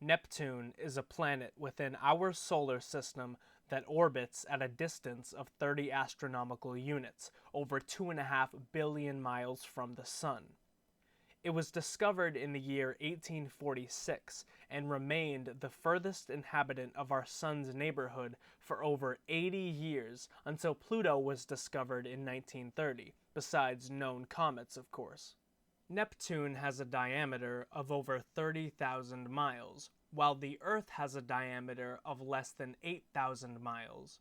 Neptune is a planet within our solar system that orbits at a distance of 30 astronomical units, over 2.5 billion miles from the Sun. It was discovered in the year 1846 and remained the furthest inhabitant of our Sun's neighborhood for over 80 years until Pluto was discovered in 1930, besides known comets, of course. Neptune has a diameter of over 30,000 miles, while the Earth has a diameter of less than 8,000 miles.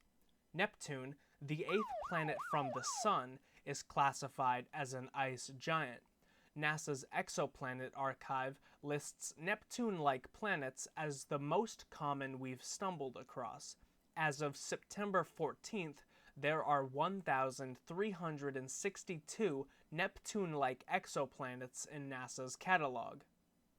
Neptune, the eighth planet from the Sun, is classified as an ice giant. NASA's Exoplanet Archive lists Neptune-like planets as the most common we've stumbled across. As of September 14th, there are 1,362 Neptune-like exoplanets in NASA's catalog.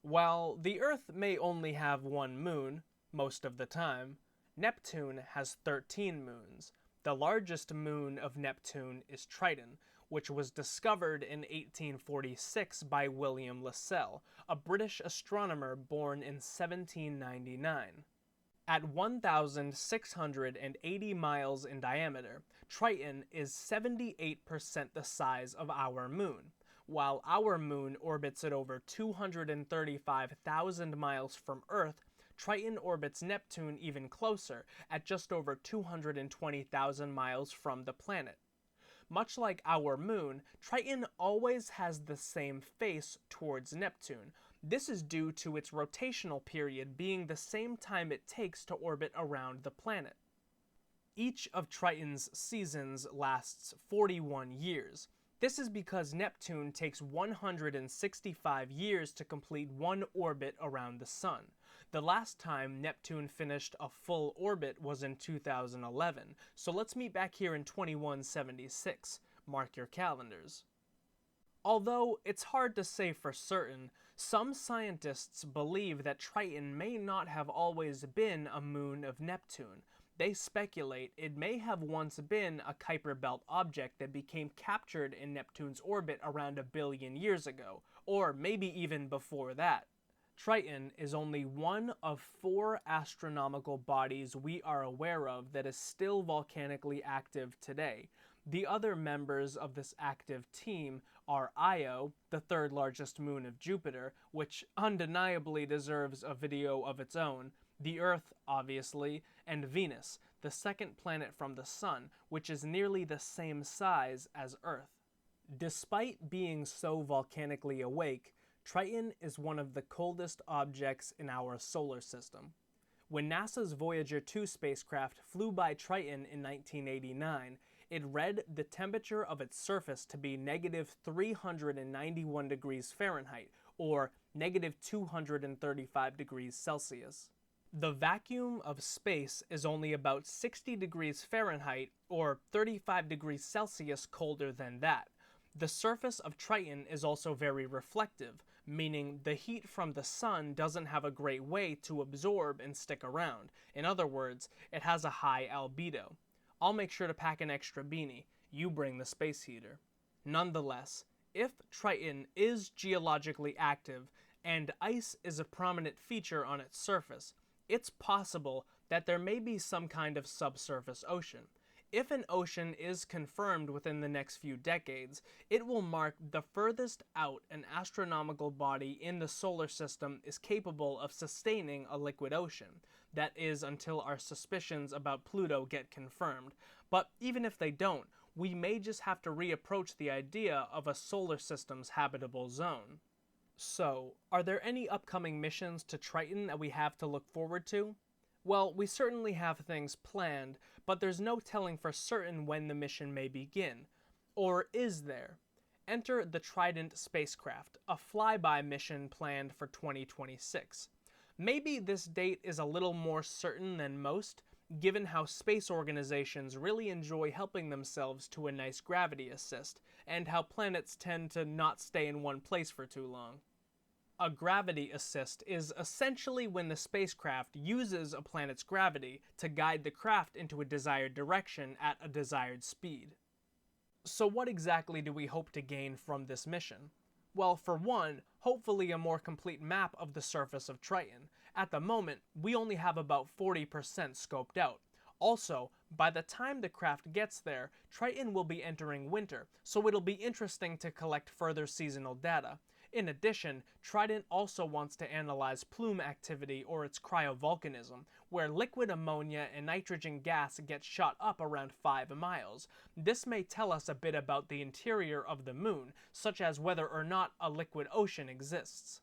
While the Earth may only have one moon, most of the time, Neptune has 13 moons. The largest moon of Neptune is Triton, which was discovered in 1846 by William Lassell, a British astronomer born in 1799. At 1,680 miles in diameter, Triton is 78% the size of our moon. While our moon orbits at over 235,000 miles from Earth, Triton orbits Neptune even closer, at just over 220,000 miles from the planet. Much like our moon, Triton always has the same face towards Neptune. This is due to its rotational period being the same time it takes to orbit around the planet. Each of Triton's seasons lasts 41 years. This is because Neptune takes 165 years to complete one orbit around the Sun. The last time Neptune finished a full orbit was in 2011, so let's meet back here in 2176. Mark your calendars. Although it's hard to say for certain, some scientists believe that Triton may not have always been a moon of Neptune. They speculate it may have once been a Kuiper Belt object that became captured in Neptune's orbit around 1 billion years ago, or maybe even before that. Triton is only one of 4 astronomical bodies we are aware of that is still volcanically active today. The other members of this active team are Io, the third largest moon of Jupiter, which undeniably deserves a video of its own, the Earth, obviously, and Venus, the second planet from the Sun, which is nearly the same size as Earth. Despite being so volcanically awake, Triton is one of the coldest objects in our solar system. When NASA's Voyager 2 spacecraft flew by Triton in 1989, it read the temperature of its surface to be negative 391 degrees Fahrenheit, or negative 235 degrees Celsius. The vacuum of space is only about 60 degrees Fahrenheit, or 35 degrees Celsius colder than that. The surface of Triton is also very reflective, meaning the heat from the sun doesn't have a great way to absorb and stick around. In other words, it has a high albedo. I'll make sure to pack an extra beanie. You bring the space heater. Nonetheless, if Triton is geologically active and ice is a prominent feature on its surface, it's possible that there may be some kind of subsurface ocean. If an ocean is confirmed within the next few decades, it will mark the furthest out an astronomical body in the solar system is capable of sustaining a liquid ocean. That is, until our suspicions about Pluto get confirmed. But even if they don't, we may just have to reapproach the idea of a solar system's habitable zone. So, are there any upcoming missions to Triton that we have to look forward to? Well, we certainly have things planned, but there's no telling for certain when the mission may begin. Or is there? Enter the Trident spacecraft, a flyby mission planned for 2026. Maybe this date is a little more certain than most, given how space organizations really enjoy helping themselves to a nice gravity assist, and how planets tend to not stay in one place for too long. A gravity assist is essentially when the spacecraft uses a planet's gravity to guide the craft into a desired direction at a desired speed. So what exactly do we hope to gain from this mission? Well, for one, hopefully a more complete map of the surface of Triton. At the moment, we only have about 40% scoped out. Also, by the time the craft gets there, Triton will be entering winter, so it'll be interesting to collect further seasonal data. In addition, Triton also wants to analyze plume activity or its cryovolcanism, where liquid ammonia and nitrogen gas get shot up around 5 miles. This may tell us a bit about the interior of the moon, such as whether or not a liquid ocean exists.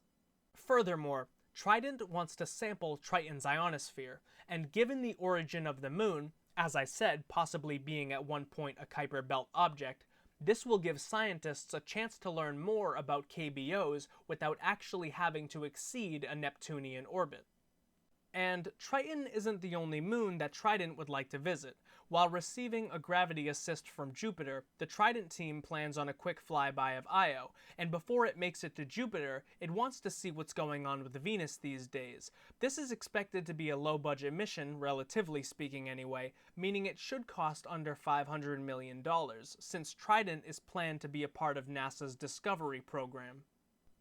Furthermore, Triton wants to sample Triton's ionosphere, and given the origin of the moon, as I said, possibly being at one point a Kuiper Belt object, this will give scientists a chance to learn more about KBOs without actually having to exceed a Neptunian orbit. And Triton isn't the only moon that Triton would like to visit. While receiving a gravity assist from Jupiter, the Triton team plans on a quick flyby of Io, and before it makes it to Jupiter, it wants to see what's going on with Venus these days. This is expected to be a low-budget mission, relatively speaking anyway, meaning it should cost under $500 million, since Triton is planned to be a part of NASA's Discovery program.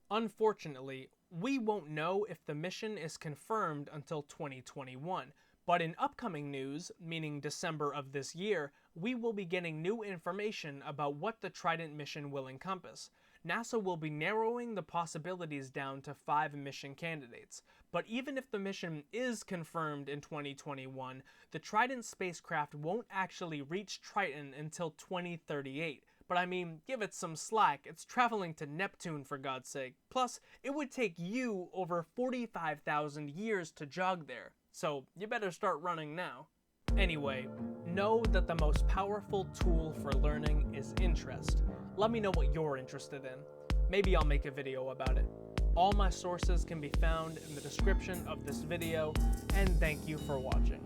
Unfortunately, we won't know if the mission is confirmed until 2021, but in upcoming news, meaning December of this year, we will be getting new information about what the Triton mission will encompass. NASA will be narrowing the possibilities down to 5 mission candidates, but even if the mission is confirmed in 2021, the Triton spacecraft won't actually reach Triton until 2038. But I mean, give it some slack, it's traveling to Neptune for God's sake. Plus, it would take you over 45,000 years to jog there, so you better start running now. Anyway, know that the most powerful tool for learning is interest. Let me know what you're interested in. Maybe I'll make a video about it. All my sources can be found in the description of this video, and thank you for watching.